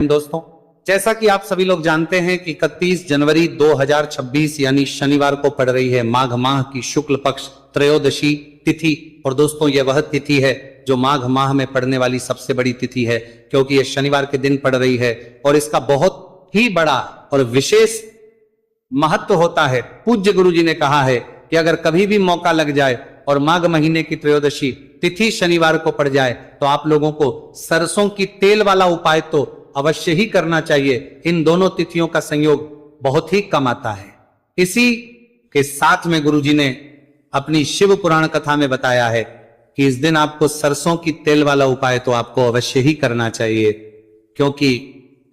दोस्तों, जैसा कि आप सभी लोग जानते हैं कि 31 जनवरी 2026 यानी शनिवार को पड़ रही है माघ माह की शुक्ल पक्ष त्रयोदशी तिथि। और दोस्तों, यह वह तिथि है जो माघ माह में पड़ने वाली सबसे बड़ी तिथि है, क्योंकि यह शनिवार के दिन पड़ रही है और इसका बहुत ही बड़ा और विशेष महत्व होता है। पूज्य गुरु जी ने कहा है कि अगर कभी भी मौका लग जाए और माघ महीने की त्रयोदशी तिथि शनिवार को पड़ जाए तो आप लोगों को सरसों की तेल वाला उपाय तो अवश्य ही करना चाहिए। इन दोनों तिथियों का संयोग बहुत ही कम आता है। इसी के साथ में गुरुजी ने अपनी शिव पुराण कथा में बताया है कि इस दिन आपको सरसों की तेल वाला उपाय तो आपको अवश्य ही करना चाहिए, क्योंकि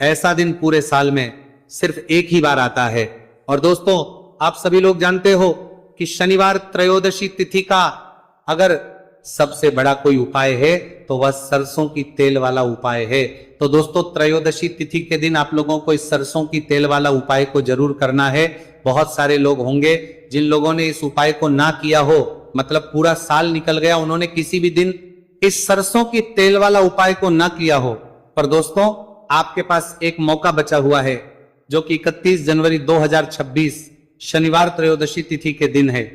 ऐसा दिन पूरे साल में सिर्फ एक ही बार आता है। और दोस्तों, आप सभी लोग जानते हो कि शनिवार त्रयोदशी तिथि का अगर सबसे बड़ा कोई उपाय है तो वह सरसों की तेल वाला उपाय है। तो दोस्तों, त्रयोदशी तिथि के दिन आप लोगों को इस सरसों की तेल वाला उपाय को जरूर करना है। बहुत सारे लोग होंगे जिन लोगों ने इस उपाय को ना किया हो, मतलब पूरा साल निकल गया, उन्होंने किसी भी दिन इस सरसों की तेल वाला उपाय को ना किया हो। पर दोस्तों, आपके पास एक मौका बचा हुआ है, जो कि 31 जनवरी 2026 शनिवार त्रयोदशी तिथि के दिन है।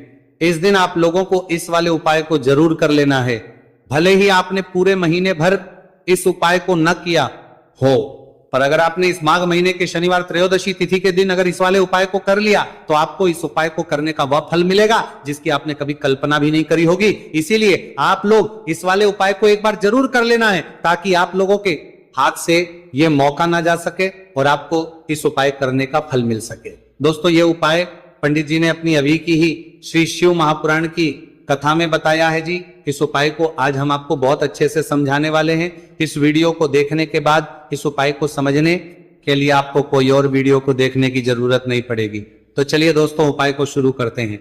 इस दिन आप लोगों को इस वाले उपाय को जरूर कर लेना है। भले ही आपने पूरे महीने भर इस उपाय को न किया हो, पर अगर आपने इस माघ महीने के शनिवार त्रयोदशी तिथि के दिन अगर इस वाले उपाय को कर लिया तो आपको इस उपाय को करने का वह फल मिलेगा जिसकी आपने कभी कल्पना भी नहीं करी होगी। इसीलिए आप लोग इस वाले उपाय को एक बार जरूर कर लेना है, ताकि आप लोगों के हाथ से यह मौका ना जा सके और आपको इस उपाय करने का फल मिल सके। दोस्तों, यह उपाय पंडित जी ने अपनी अभी की ही श्री शिव महापुराण की कथा में बताया है जी। इस उपाय को आज हम आपको बहुत अच्छे से समझाने वाले हैं। इस वीडियो को देखने के बाद इस उपाय को समझने के लिए आपको कोई और वीडियो को देखने की जरूरत नहीं पड़ेगी। तो चलिए दोस्तों, उपाय को शुरू करते हैं।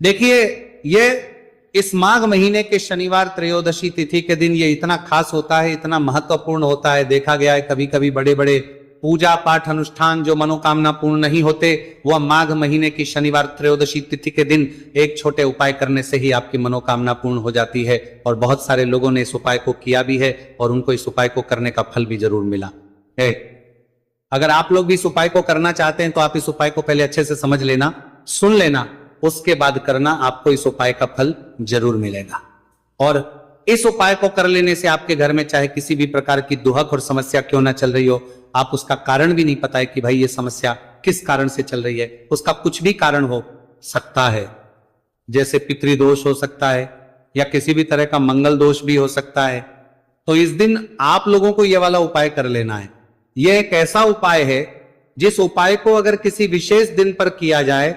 देखिए, ये इस माघ महीने के शनिवार त्रयोदशी तिथि के दिन ये इतना खास होता है, इतना महत्वपूर्ण होता है। देखा गया है कभी कभी बड़े बड़े पूजा पाठ अनुष्ठान जो मनोकामना पूर्ण नहीं होते, वह माघ महीने की शनिवार त्रयोदशी तिथि के दिन एक छोटे उपाय करने से ही आपकी मनोकामना पूर्ण हो जाती है। और बहुत सारे लोगों ने इस उपाय को किया भी है और उनको इस उपाय को करने का फल भी जरूर मिला है। अगर आप लोग भी इस उपाय को करना चाहते हैं तो आप इस उपाय को पहले अच्छे से समझ लेना, सुन लेना, उसके बाद करना, आपको इस उपाय का फल जरूर मिलेगा। और इस उपाय को कर लेने से आपके घर में चाहे किसी भी प्रकार की दुहक और समस्या क्यों ना चल रही हो, आप उसका कारण भी नहीं पता है कि भाई ये समस्या किस कारण से चल रही है, उसका कुछ भी कारण हो सकता है। जैसे पितृदोष हो सकता है या किसी भी तरह का मंगल दोष भी हो सकता है। तो इस दिन आप लोगों को यह वाला उपाय कर लेना है। यह एक ऐसा उपाय है जिस उपाय को अगर किसी विशेष दिन पर किया जाए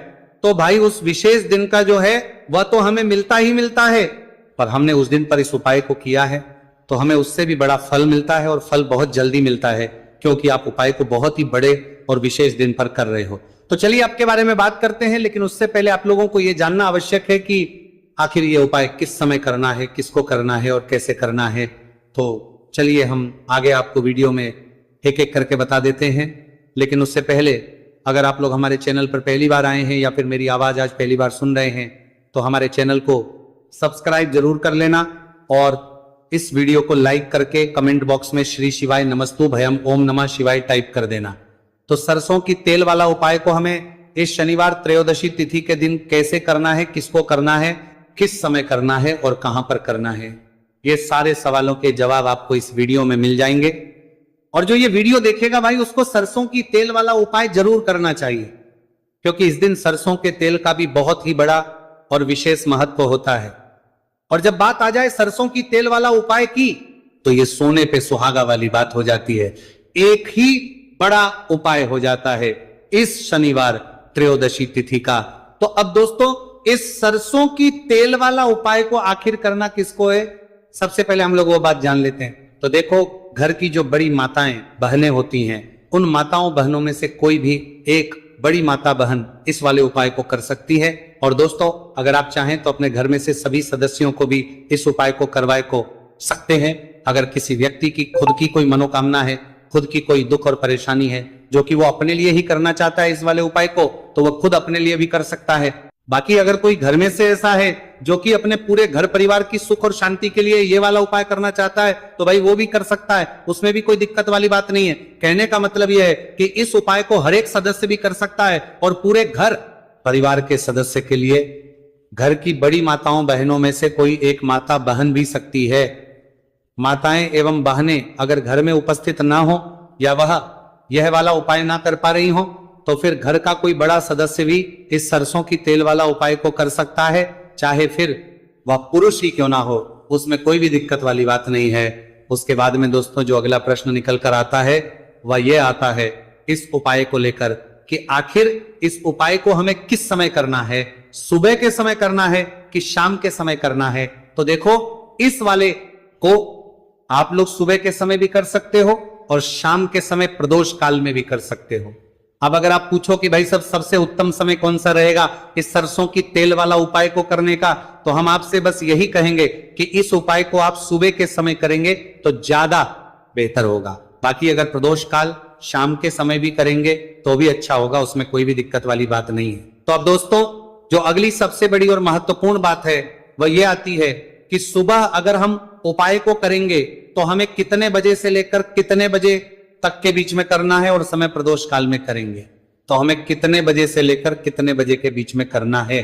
तो भाई उस विशेष दिन का जो है वह तो हमें मिलता ही मिलता है, पर हमने उस दिन पर इस उपाय को किया है तो हमें उससे भी बड़ा फल मिलता है, और फल बहुत जल्दी मिलता है, क्योंकि आप उपाय को बहुत ही बड़े और विशेष दिन पर कर रहे हो। तो चलिए आपके बारे में बात करते हैं, लेकिन उससे पहले आप लोगों को यह जानना आवश्यक है कि आखिर ये उपाय किस समय करना है, किसको करना है और कैसे करना है। तो चलिए हम आगे आपको वीडियो में एक एक करके बता देते हैं। लेकिन उससे पहले अगर आप लोग हमारे चैनल पर पहली बार आए हैं या फिर मेरी आवाज आज पहली बार सुन रहे हैं तो हमारे चैनल को सब्सक्राइब जरूर कर लेना और इस वीडियो को लाइक करके कमेंट बॉक्स में श्री शिवाय नमस्तु भयम ओम नमः शिवाय टाइप कर देना। तो सरसों की तेल वाला उपाय को हमें इस शनिवार त्रयोदशी तिथि के दिन कैसे करना है, किसको करना है, किस समय करना है और कहां पर करना है, ये सारे सवालों के जवाब आपको इस वीडियो में मिल जाएंगे। और जो ये वीडियो देखेगा भाई, उसको सरसों की तेल वाला उपाय जरूर करना चाहिए, क्योंकि इस दिन सरसों के तेल का भी बहुत ही बड़ा और विशेष महत्व होता है। और जब बात आ जाए सरसों की तेल वाला उपाय की, तो ये सोने पे सुहागा वाली बात हो जाती है। एक ही बड़ा उपाय हो जाता है इस शनिवार त्रयोदशी तिथि का। तो अब दोस्तों, इस सरसों की तेल वाला उपाय को आखिर करना किसको है, सबसे पहले हम लोग वो बात जान लेते हैं। तो देखो, घर की जो बड़ी माताएं बहनें होती हैं, उन माताओं बहनों में से कोई भी एक बड़ी माता बहन इस वाले उपाय को कर सकती है। और दोस्तों, अगर आप चाहें तो अपने घर में से सभी सदस्यों को भी इस उपाय को करवाए को सकते हैं। अगर किसी व्यक्ति की खुद की कोई मनोकामना है, खुद की कोई दुख और परेशानी है जो कि वो अपने लिए ही करना चाहता है इस वाले उपाय को, तो वह खुद अपने लिए भी कर सकता है। बाकी अगर कोई घर में से ऐसा है जो कि अपने पूरे घर परिवार की सुख और शांति के लिए ये वाला उपाय करना चाहता है तो भाई वो भी कर सकता है, उसमें भी कोई दिक्कत वाली बात नहीं है। कहने का मतलब यह है कि इस उपाय को हर एक सदस्य भी कर सकता है और पूरे घर परिवार के सदस्य के लिए घर की बड़ी माताओं बहनों में से कोई एक माता बहन भी सकती है। माताएं एवं बहनें अगर घर में उपस्थित ना हो या वह यह वाला उपाय ना कर पा रही हो तो फिर घर का कोई बड़ा सदस्य भी इस सरसों की तेल वाला उपाय को कर सकता है, चाहे फिर वह पुरुष ही क्यों ना हो, उसमें कोई भी दिक्कत वाली बात नहीं है। उसके बाद में दोस्तों जो अगला प्रश्न निकल कर आता है वह यह आता है इस उपाय को लेकर कि आखिर इस उपाय को हमें किस समय करना है, सुबह के समय करना है कि शाम के समय करना है। तो देखो इस वाले को आप लोग सुबह के समय भी कर सकते हो और शाम के समय प्रदोष काल में भी कर सकते हो। अब अगर आप पूछो कि भाई सबसे उत्तम समय कौन सा रहेगा इस सरसों की तेल वाला उपाय को करने का, तो हम आपसे बस यही कहेंगे कि इस उपाय को आप सुबह के समय करेंगे तो ज्यादा बेहतर होगा। बाकी अगर प्रदोष काल शाम के समय भी करेंगे तो भी अच्छा होगा, उसमें कोई भी दिक्कत वाली बात नहीं है। तो अब दोस्तों जो अगली सबसे बड़ी और महत्वपूर्ण बात है वह यह आती है कि सुबह अगर हम उपाय को करेंगे तो हमें कितने बजे से लेकर कितने बजे तक के बीच में करना है, और समय प्रदोष काल में करेंगे तो हमें कितने बजे से लेकर कितने बजे के बीच में करना है।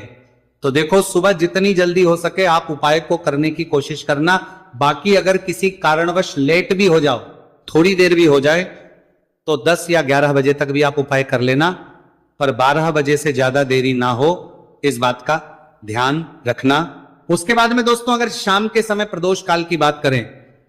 तो देखो सुबह जितनी जल्दी हो सके आप उपाय को करने की कोशिश करना। बाकी अगर किसी कारणवश लेट भी हो जाओ, थोड़ी देर भी हो जाए, तो 10 या 11 बजे तक भी आप उपाय कर लेना, पर 12 बजे से ज्यादा देरी ना हो, इस बात का ध्यान रखना। उसके बाद में दोस्तों अगर शाम के समय प्रदोष काल की बात करें,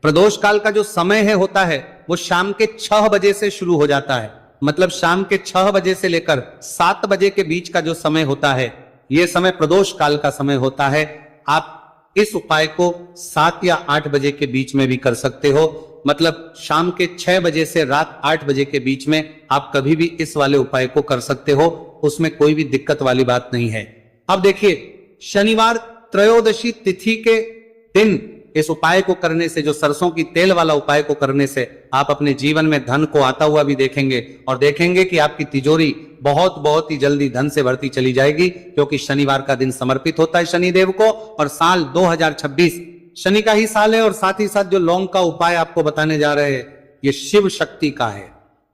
प्रदोष काल का जो समय है होता है वो शाम के 6 बजे से शुरू हो जाता है। मतलब शाम के 6 बजे से लेकर 7 बजे के बीच का जो समय होता है यह समय प्रदोष काल का समय होता है। आप इस उपाय को 7 या 8 बजे के बीच में भी कर सकते हो। मतलब शाम के 6 बजे से रात 8 बजे के बीच में आप कभी भी इस वाले उपाय को कर सकते हो, उसमें कोई भी दिक्कत वाली बात नहीं है। अब देखिए शनिवार त्रयोदशी तिथि के दिन इस उपाय को करने से, जो सरसों की तेल वाला उपाय को करने से आप अपने जीवन में धन को आता हुआ भी देखेंगे और देखेंगे कि आपकी तिजोरी बहुत ही जल्दी धन से भरती चली जाएगी, क्योंकि शनिवार का दिन समर्पित होता है शनिदेव को और साल 2026 शनि का ही साल है। और साथ ही साथ जो लौंग का उपाय आपको बताने जा रहे हैं ये शिव शक्ति का है।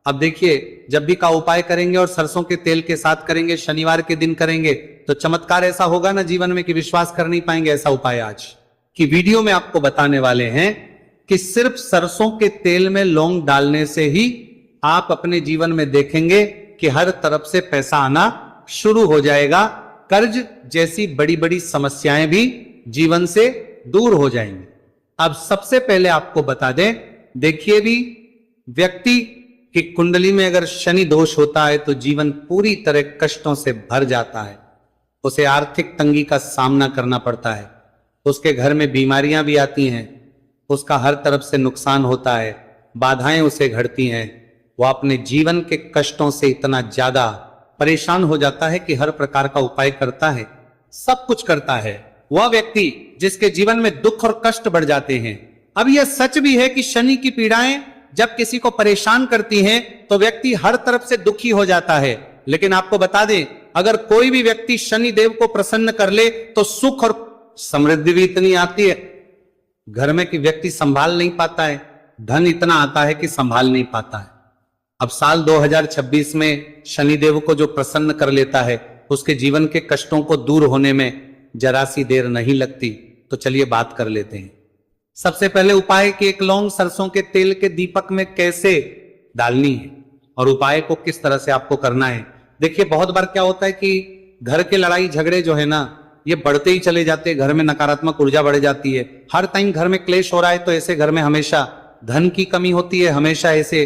अब देखिए जब भी का उपाय करेंगे और सरसों के तेल के साथ करेंगे, शनिवार के दिन करेंगे, तो चमत्कार ऐसा होगा ना जीवन में कि विश्वास कर नहीं पाएंगे। ऐसा उपाय आज की वीडियो में आपको बताने वाले हैं कि सिर्फ सरसों के तेल में लौंग डालने से ही आप अपने जीवन में देखेंगे कि हर तरफ से पैसा आना शुरू हो जाएगा। कर्ज जैसी बड़ी बड़ी समस्याएं भी जीवन से दूर हो जाएंगी। अब सबसे पहले आपको बता दें, देखिए भी व्यक्ति की कुंडली में अगर शनि दोष होता है तो जीवन पूरी तरह कष्टों से भर जाता है। उसे आर्थिक तंगी का सामना करना पड़ता है, उसके घर में बीमारियां भी आती हैं, उसका हर तरफ से नुकसान होता है, बाधाएं उसे घड़ती हैं। वह अपने जीवन के कष्टों से इतना ज्यादा परेशान हो जाता है कि हर प्रकार का उपाय करता है, सब कुछ करता है। वह व्यक्ति जिसके जीवन में दुख और कष्ट बढ़ जाते हैं। अब यह सच भी है कि शनि की पीड़ाएं जब किसी को परेशान करती हैं तो व्यक्ति हर तरफ से दुखी हो जाता है। लेकिन आपको बता दें, अगर कोई भी व्यक्ति शनि देव को प्रसन्न कर ले तो सुख और समृद्धि भी इतनी आती है घर में कि व्यक्ति संभाल नहीं पाता है, धन इतना आता है कि संभाल नहीं पाता है। अब साल 2026 में शनिदेव को जो प्रसन्न कर लेता है उसके जीवन के कष्टों को दूर होने में जरा सी देर नहीं लगती। तो चलिए बात कर लेते हैं। सबसे पहले उपाय कि एक लौंग सरसों के तेल के दीपक में कैसे डालनी है और उपाय को किस तरह से आपको करना है। देखिए बहुत बार क्या होता है कि घर के लड़ाई झगड़े जो है ना ये बढ़ते ही चले जाते हैं, घर में नकारात्मक ऊर्जा बढ़ जाती है। हर टाइम घर में क्लेश हो रहा है तो ऐसे घर में हमेशा धन की कमी होती है, हमेशा ऐसे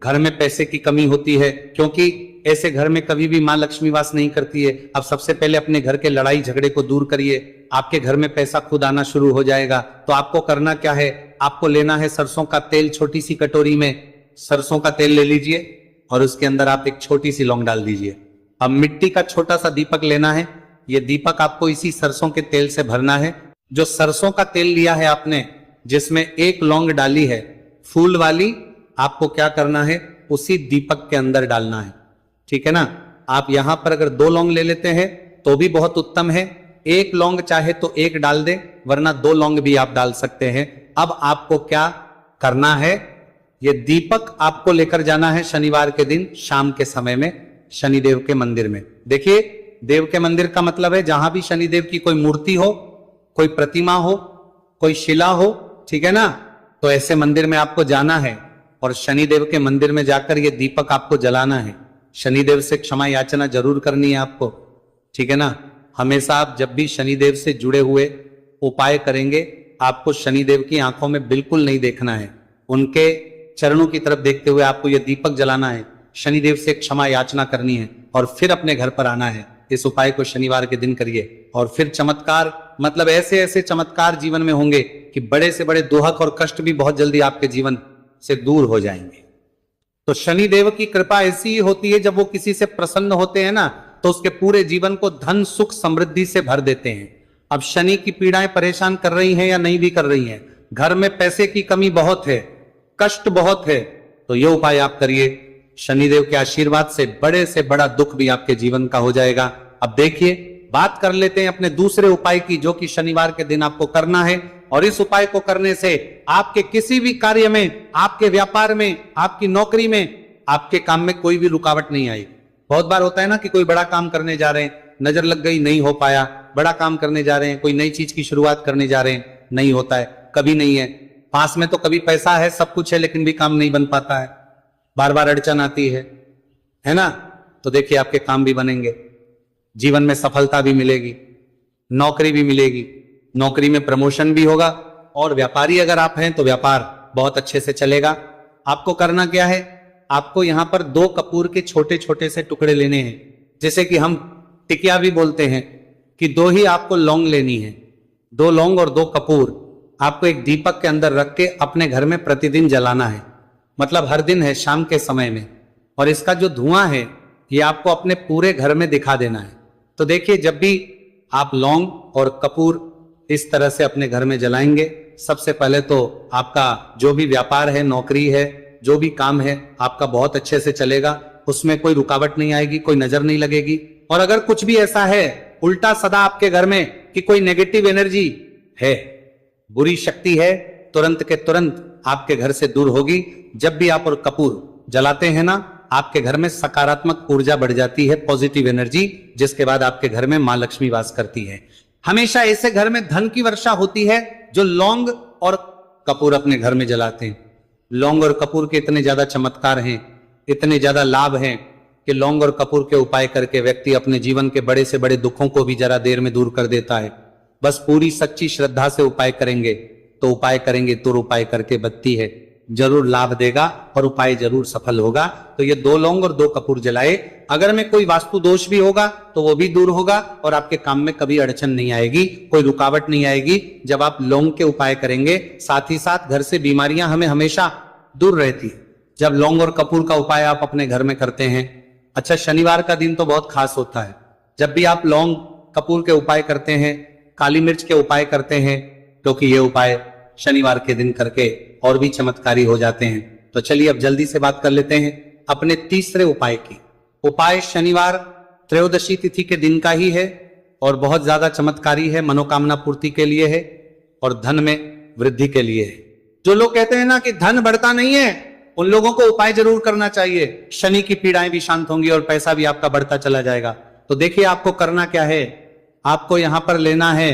घर में पैसे की कमी होती है, क्योंकि ऐसे घर में कभी भी मां लक्ष्मी वास नहीं करती है। अब सबसे पहले अपने घर के लड़ाई झगड़े को दूर करिए, आपके घर में पैसा खुद आना शुरू हो जाएगा। तो आपको करना क्या है, आपको लेना है सरसों का तेल। छोटी सी कटोरी में सरसों का तेल ले लीजिए और उसके अंदर आप एक छोटी सी लौंग डाल दीजिए। अब मिट्टी का छोटा सा दीपक लेना है, ये दीपक आपको इसी सरसों के तेल से भरना है। जो सरसों का तेल लिया है आपने, जिसमें एक लौंग डाली है फूल वाली, आपको क्या करना है उसी दीपक के अंदर डालना है, ठीक है ना। आप यहां पर अगर 2 लौंग ले लेते हैं तो भी बहुत उत्तम है। एक लौंग चाहे तो एक डाल दे, वरना 2 लौंग भी आप डाल सकते हैं। अब आपको क्या करना है, ये दीपक आपको लेकर जाना है शनिवार के दिन शाम के समय में शनिदेव के मंदिर में। देखिए, देव के मंदिर का मतलब है जहां भी शनिदेव की कोई मूर्ति हो, कोई प्रतिमा हो, कोई शिला हो, ठीक है ना, तो ऐसे मंदिर में आपको जाना है और शनिदेव के मंदिर में जाकर ये दीपक आपको जलाना है। शनिदेव से क्षमा याचना जरूर करनी है आपको, ठीक है ना। हमेशा आप जब भी शनिदेव से जुड़े हुए उपाय करेंगे, आपको शनिदेव की आंखों में बिल्कुल नहीं देखना है, उनके चरणों की तरफ देखते हुए आपको यह दीपक जलाना है, शनिदेव से क्षमा याचना करनी है और फिर अपने घर पर आना है। इस उपाय को शनिवार के दिन करिए और फिर चमत्कार, मतलब ऐसे ऐसे चमत्कार जीवन में होंगे कि बड़े से बड़े दुहक और कष्ट भी बहुत जल्दी आपके जीवन से दूर हो जाएंगे। तो शनिदेव की कृपा ऐसी ही होती है, जब वो किसी से प्रसन्न होते हैं ना, तो उसके पूरे जीवन को धन सुख समृद्धि से भर देते हैं। अब शनि की पीड़ाएं परेशान कर रही हैं या नहीं भी कर रही हैं, घर में पैसे की कमी बहुत है, कष्ट बहुत है, तो ये उपाय आप करिए, शनिदेव के आशीर्वाद से बड़े से बड़ा दुख भी आपके जीवन का हो जाएगा। अब देखिए, बात कर लेते हैं अपने दूसरे उपाय की, जो कि शनिवार के दिन आपको करना है। और इस उपाय को करने से आपके किसी भी कार्य में, आपके व्यापार में, आपकी नौकरी में, आपके काम में कोई भी रुकावट नहीं आएगी। बहुत बार होता है ना कि कोई बड़ा काम करने जा रहे हैं, नजर लग गई, नहीं हो पाया, बड़ा काम करने जा रहे हैं, कोई नई चीज की शुरुआत करने जा रहे हैं, नहीं होता है, कभी नहीं है, पास में तो कभी पैसा है, सब कुछ है, लेकिन भी काम नहीं बन पाता है, बार बार अड़चन आती है ना। तो देखिए, आपके काम भी बनेंगे, जीवन में सफलता भी मिलेगी, नौकरी भी मिलेगी, नौकरी में प्रमोशन भी होगा, और व्यापारी अगर आप हैं तो व्यापार बहुत अच्छे से चलेगा। आपको करना क्या है, आपको यहां पर 2 कपूर के छोटे छोटे से टुकड़े लेने हैं, जैसे कि हम टिकिया भी बोलते हैं कि 2 ही आपको लौंग लेनी है, 2 लौंग और 2 कपूर आपको एक दीपक के अंदर रख के अपने घर में प्रतिदिन जलाना है, मतलब हर दिन है शाम के समय में। और इसका जो धुआं है ये आपको अपने पूरे घर में दिखा देना है। तो देखिए, जब भी आप लौंग और कपूर इस तरह से अपने घर में जलाएंगे, सबसे पहले तो आपका जो भी व्यापार है, नौकरी है, जो भी काम है, आपका बहुत अच्छे से चलेगा, उसमें कोई रुकावट नहीं आएगी, कोई नजर नहीं लगेगी। और अगर कुछ भी ऐसा है उल्टा सदा आपके घर में कि कोई नेगेटिव एनर्जी है, बुरी शक्ति है, तुरंत के तुरंत आपके घर से दूर होगी। जब भी आप और कपूर जलाते हैं ना, आपके घर में सकारात्मक ऊर्जा बढ़ जाती है, पॉजिटिव एनर्जी, जिसके बाद आपके घर में मां लक्ष्मी वास करती है। हमेशा ऐसे घर में धन की वर्षा होती है जो लौंग और कपूर अपने घर में जलाते हैं। लौंग और कपूर के इतने ज्यादा चमत्कार हैं, इतने ज्यादा लाभ हैं कि लौंग और कपूर के उपाय करके व्यक्ति अपने जीवन के बड़े से बड़े दुखों को भी जरा देर में दूर कर देता है। बस पूरी सच्ची श्रद्धा से उपाय करेंगे, तो उपाय करेंगे तुर उपाय करके बत्ती है, जरूर लाभ देगा और उपाय जरूर सफल होगा। तो ये 2 लौंग और 2 कपूर जलाए। अगर में कोई वास्तु दोष भी होगा तो वो भी दूर होगा और आपके काम में कभी अड़चन नहीं आएगी, कोई रुकावट नहीं आएगी जब आप लौंग के उपाय करेंगे। साथ ही साथ घर से बीमारियां हमें हमेशा दूर रहती है जब लौंग और कपूर का उपाय आप अपने घर में करते हैं। अच्छा, शनिवार का दिन तो बहुत खास होता है। जब भी आप लौंग कपूर के उपाय करते हैं, काली मिर्च के उपाय करते हैं, क्योंकि ये उपाय शनिवार के दिन करके और भी चमत्कारी हो जाते हैं। तो चलिए अब जल्दी से बात कर लेते हैं अपने तीसरे उपाय की। उपाय शनिवार त्रयोदशी तिथि के दिन का ही है और बहुत ज्यादा चमत्कारी है, मनोकामना पूर्ति के लिए है और धन में वृद्धि के लिए है। जो लोग कहते हैं ना कि धन बढ़ता नहीं है, उन लोगों को उपाय जरूर करना चाहिए, शनि की पीड़ाएं भी शांत होंगी और पैसा भी आपका बढ़ता चला जाएगा। तो देखिए, आपको करना क्या है, आपको यहां पर लेना है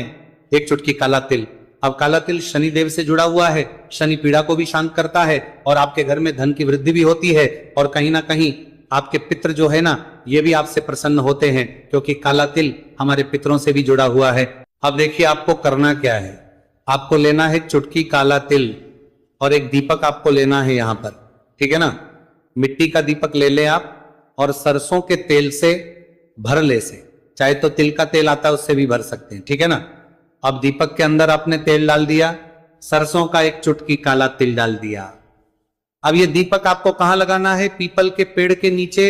1 चुटकी काला तिल। अब काला तिल शनि देव से जुड़ा हुआ है, शनि पीड़ा को भी शांत करता है और आपके घर में धन की वृद्धि भी होती है और कहीं ना कहीं आपके पितृ जो है ना, ये भी आपसे प्रसन्न होते हैं, क्योंकि काला तिल हमारे पितरों से भी जुड़ा हुआ है। अब देखिए, आपको करना क्या है, आपको लेना है 1 चुटकी काला तिल और एक दीपक आपको लेना है यहां पर, ठीक है ना। मिट्टी का दीपक ले ले आप और सरसों के तेल से भर ले से, चाहे तो तिल का तेल आता है उससे भी भर सकते हैं, ठीक है ना। अब दीपक के अंदर आपने तेल डाल दिया, सरसों का 1 चुटकी काला तिल डाल दिया। अब ये दीपक आपको कहां लगाना है, पीपल के पेड़ के नीचे